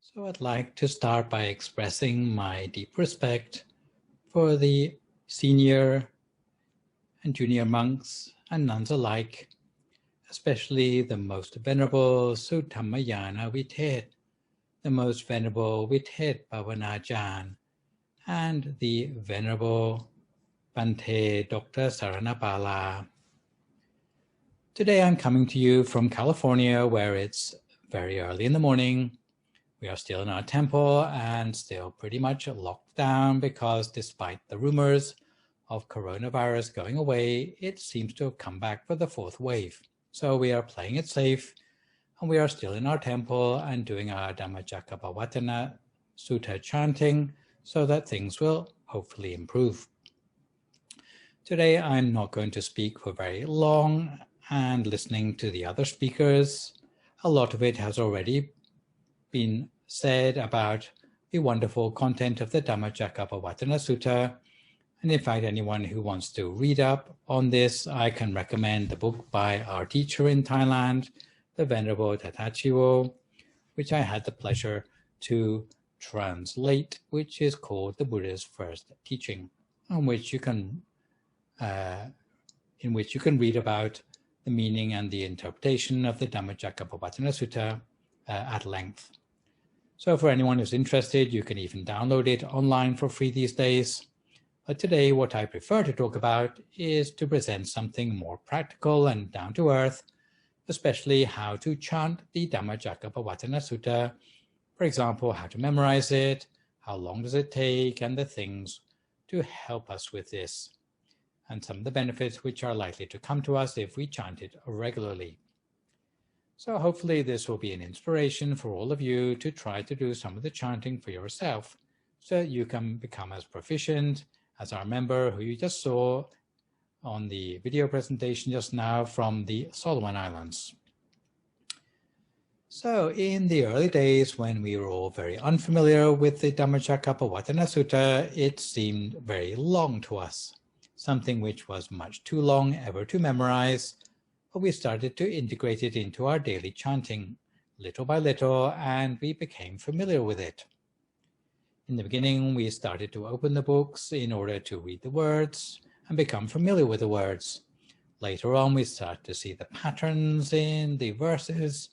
So I'd like to start by expressing my deep respect for the senior and junior monks and nuns alike, especially the most venerable Suttammayana Vitet, the most venerable Vitet Bhavanajan, and the venerable Bhante Dr. Saranapala. Today I'm coming to you from California, where it's very early in the morning. We are still in our temple and still pretty much locked down because despite the rumors of coronavirus going away, it seems to have come back for the fourth wave. So we are playing it safe and we are still in our temple and doing our Dhammacakkappavattana Sutta chanting so that things will hopefully improve. Today, I'm not going to speak for very long, and listening to the other speakers, a lot of it has already been said about the wonderful content of the Dhammacakkappavattana Sutta. And in fact, anyone who wants to read up on this, I can recommend the book by our teacher in Thailand, the Venerable Tatachiwo, which I had the pleasure to translate, which is called The Buddha's First Teaching, in which you can read about the meaning and the interpretation of the Dhammacakkappavattana Sutta at length. So for anyone who's interested, you can even download it online for free these days. But today, what I prefer to talk about is to present something more practical and down to earth, especially how to chant the Dhammacakkappavattana Sutta. For example, how to memorize it, how long does it take, and the things to help us with this, and some of the benefits which are likely to come to us if we chant it regularly. So hopefully this will be an inspiration for all of you to try to do some of the chanting for yourself so that you can become as proficient as our member who you just saw on the video presentation just now from the Solomon Islands. So in the early days when we were all very unfamiliar with the Dhammacakkappavattana Sutta, it seemed very long to us, something which was much too long ever to memorize, but we started to integrate it into our daily chanting little by little, and we became familiar with it. In the beginning, we started to open the books in order to read the words and become familiar with the words. Later on, we started to see the patterns in the verses,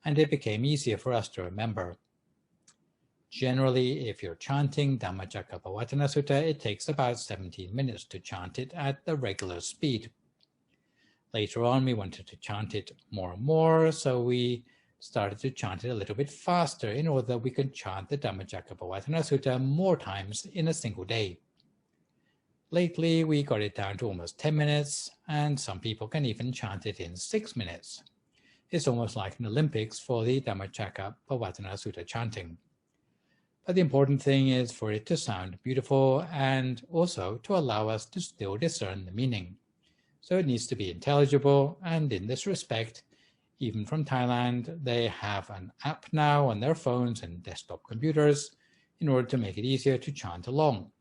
and it became easier for us to remember. Generally, if you're chanting Dhammacakkappavattana Sutta, it takes about 17 minutes to chant it at the regular speed. Later on, we wanted to chant it more and more, so we started to chant it a little bit faster in order that we could chant the Dhammacakkappavattana Sutta more times in a single day. Lately, we got it down to almost 10 minutes, and some people can even chant it in 6 minutes. It's almost like an Olympics for the Dhammacakkappavattana Sutta chanting. But the important thing is for it to sound beautiful and also to allow us to still discern the meaning. So it needs to be intelligible, and in this respect, even from Thailand, they have an app now on their phones and desktop computers in order to make it easier to chant along,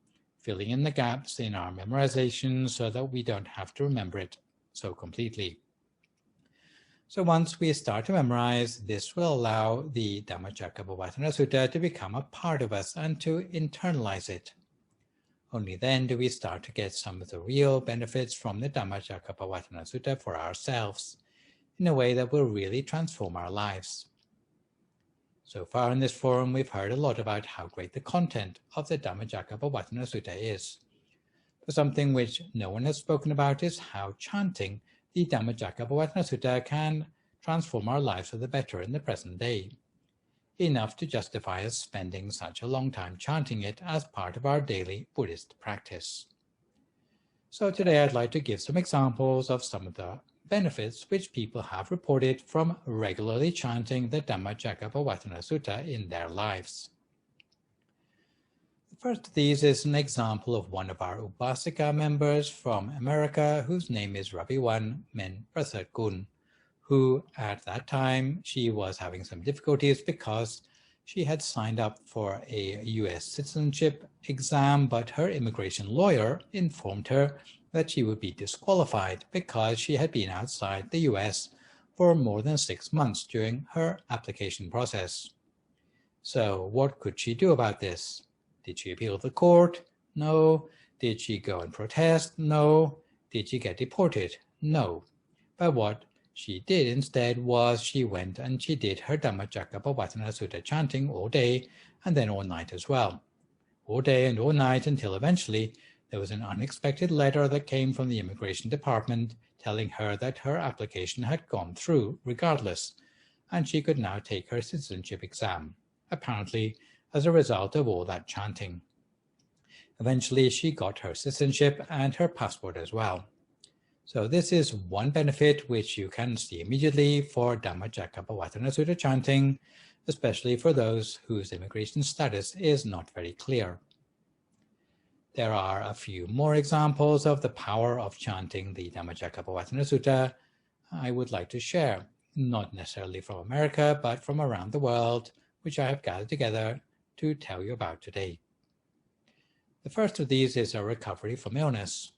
filling in the gaps in our memorization so that we don't have to remember it so completely. So once we start to memorize, this will allow the Dhammacakkappavattana Sutta to become a part of us and to internalize it. Only then do we start to get some of the real benefits from the Dhammacakkappavattana Sutta for ourselves in a way that will really transform our lives. So far in this forum, we've heard a lot about how great the content of the Dhammacakkappavattana Sutta is. But something which no one has spoken about is how chanting the Dhammacakkappavattana Sutta can transform our lives for the better in the present day, enough to justify us spending such a long time chanting it as part of our daily Buddhist practice. So today I'd like to give some examples of some of the benefits which people have reported from regularly chanting the Dhammacakkappavattana Sutta in their lives. The first of these is an example of one of our Upasika members from America, whose name is Rabiwan Men Prasad-kun, who at that time she was having some difficulties because she had signed up for a US citizenship exam, but her immigration lawyer informed her that she would be disqualified because she had been outside the US for more than 6 months during her application process. So what could she do about this? Did she appeal to the court? No. Did she go and protest? No. Did she get deported? No. But what she did instead was she went and she did her Dhammacakkappavattana Sutta chanting all day and then all night as well. All day and all night until eventually there was an unexpected letter that came from the immigration department telling her that her application had gone through regardless, and she could now take her citizenship exam, apparently as a result of all that chanting. Eventually, she got her citizenship and her passport as well. So this is one benefit which you can see immediately for Dhammacakkappavattana Sutta chanting, especially for those whose immigration status is not very clear. There are a few more examples of the power of chanting the Dhammacakkappavattana Sutta I would like to share, not necessarily from America, but from around the world, which I have gathered together to tell you about today. The first of these is a recovery from illness.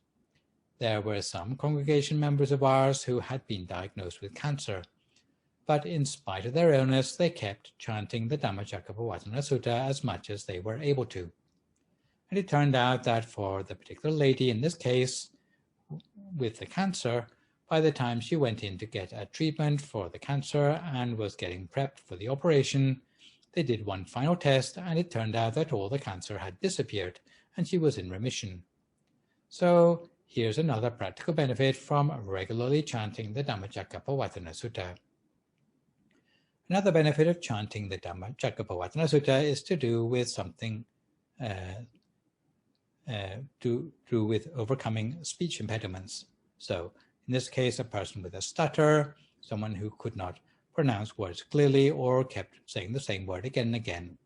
There were some congregation members of ours who had been diagnosed with cancer, but in spite of their illness, they kept chanting the Dhammacakkappavattana Sutta as much as they were able to. And it turned out that for the particular lady in this case, with the cancer, by the time she went in to get a treatment for the cancer and was getting prepped for the operation, they did one final test and it turned out that all the cancer had disappeared and she was in remission. So here's another practical benefit from regularly chanting the Dhammacakkappavattana Sutta. Another benefit of chanting the Dhammacakkappavattana Sutta is to do with something with overcoming speech impediments. So in this case, a person with a stutter, someone who could not pronounce words clearly or kept saying the same word again and again.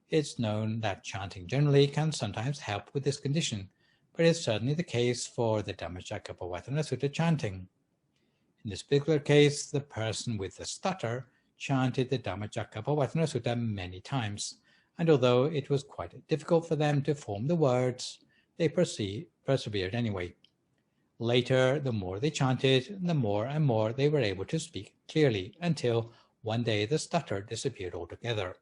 It's known that chanting generally can sometimes help with this condition, but it's certainly the case for the Dhammacakkappavattana Sutta chanting. In this particular case, the person with the stutter chanted the Dhammacakkappavattana Sutta many times, and although it was quite difficult for them to form the words, they persevered anyway. Later, the more they chanted, the more and more they were able to speak clearly, until one day the stutter disappeared altogether.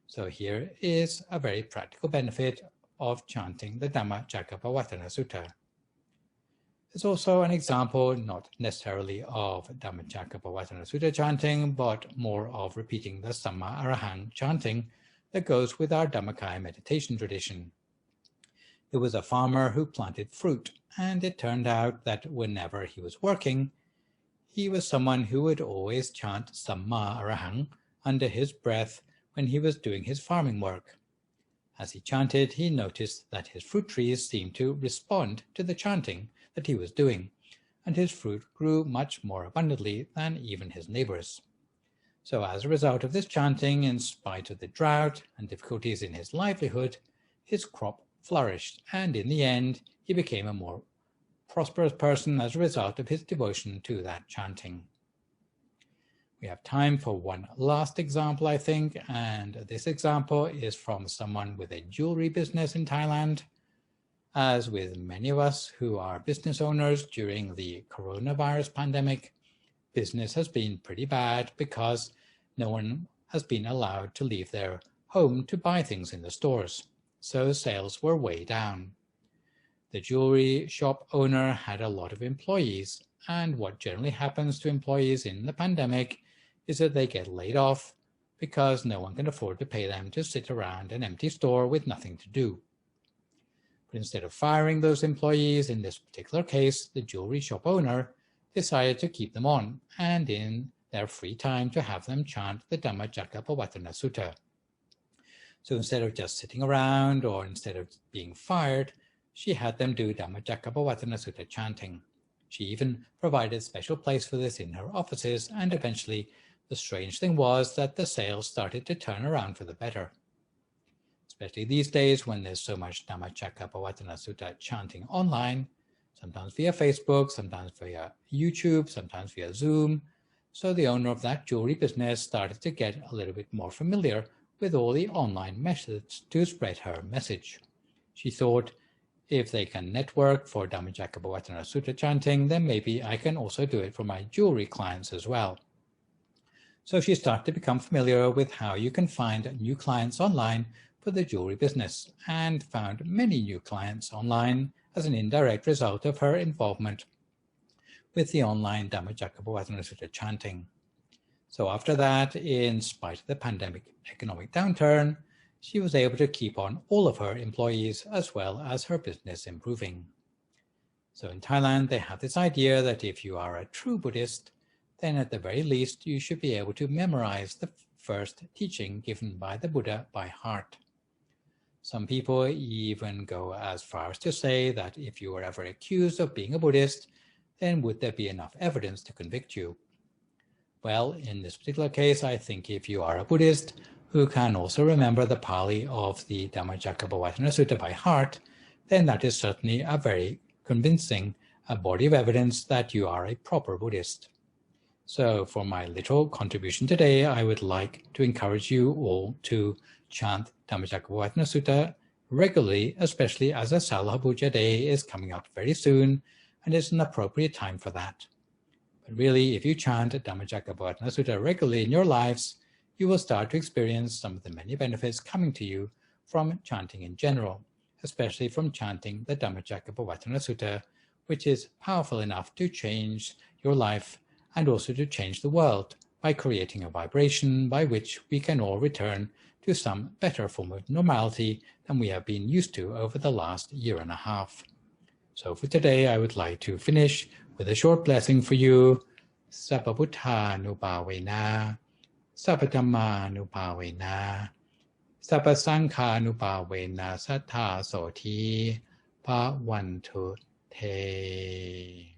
So here is a very practical benefit of chanting the Dhammacakkappavattana Sutta. There's also an example, not necessarily of Dhammacakkappavattana Sutta chanting, but more of repeating the Samma Arahang chanting that goes with our Dhammakaya meditation tradition. There was a farmer who planted fruit, and it turned out that whenever he was working, he was someone who would always chant Samma Arahang under his breath when he was doing his farming work. As he chanted, he noticed that his fruit trees seemed to respond to the chanting that he was doing, and his fruit grew much more abundantly than even his neighbors. So as a result of this chanting, in spite of the drought and difficulties in his livelihood, his crop flourished, and in the end, he became a more prosperous person as a result of his devotion to that chanting. We have time for one last example, I think, and this example is from someone with a jewelry business in Thailand. As with many of us who are business owners during the coronavirus pandemic, business has been pretty bad because no one has been allowed to leave their home to buy things in the stores, so sales were way down. The jewelry shop owner had a lot of employees, and what generally happens to employees in the pandemic is that they get laid off because no one can afford to pay them to sit around an empty store with nothing to do. But instead of firing those employees, in this particular case, the jewelry shop owner decided to keep them on, and in their free time to have them chant the Dhammacakkappavattana Sutta. So instead of just sitting around or instead of being fired, she had them do Dhammacakkappavattana Sutta chanting. She even provided a special place for this in her offices, and eventually the strange thing was that the sales started to turn around for the better. Especially these days when there's so much Dhammacakkappavattana Sutta chanting online, sometimes via Facebook, sometimes via YouTube, sometimes via Zoom. So the owner of that jewelry business started to get a little bit more familiar with all the online methods to spread her message. She thought, if they can network for Dhammacakkappavattana Sutta chanting, then maybe I can also do it for my jewelry clients as well. So she started to become familiar with how you can find new clients online for the jewelry business, and found many new clients online as an indirect result of her involvement with the online Dhammacakkappavattana Sutta chanting. So after that, in spite of the pandemic economic downturn, she was able to keep on all of her employees as well as her business improving. So in Thailand, they have this idea that if you are a true Buddhist, then at the very least, you should be able to memorize the first teaching given by the Buddha by heart. Some people even go as far as to say that if you were ever accused of being a Buddhist, then would there be enough evidence to convict you? Well, in this particular case, I think if you are a Buddhist who can also remember the Pali of the Dhammacakkappavattana Sutta by heart, then that is certainly a very convincing body of evidence that you are a proper Buddhist. So for my little contribution today, I would like to encourage you all to chant Dhammacakkappavattana Sutta regularly, especially as a Salapuja day is coming up very soon, and it's an appropriate time for that. But really, if you chant Dhammacakkappavattana Sutta regularly in your lives, you will start to experience some of the many benefits coming to you from chanting in general, especially from chanting the Dhammacakkappavattana Sutta, which is powerful enough to change your life and also to change the world by creating a vibration by which we can all return to some better form of normality than we have been used to over the last year and a half. So for today, I would like to finish with a short blessing for you. Sabba Buddha Nupavena, Sabba Dhamma Nupavena, Sabba Sangha Nupavena Sattha Soti Bhavantu Te.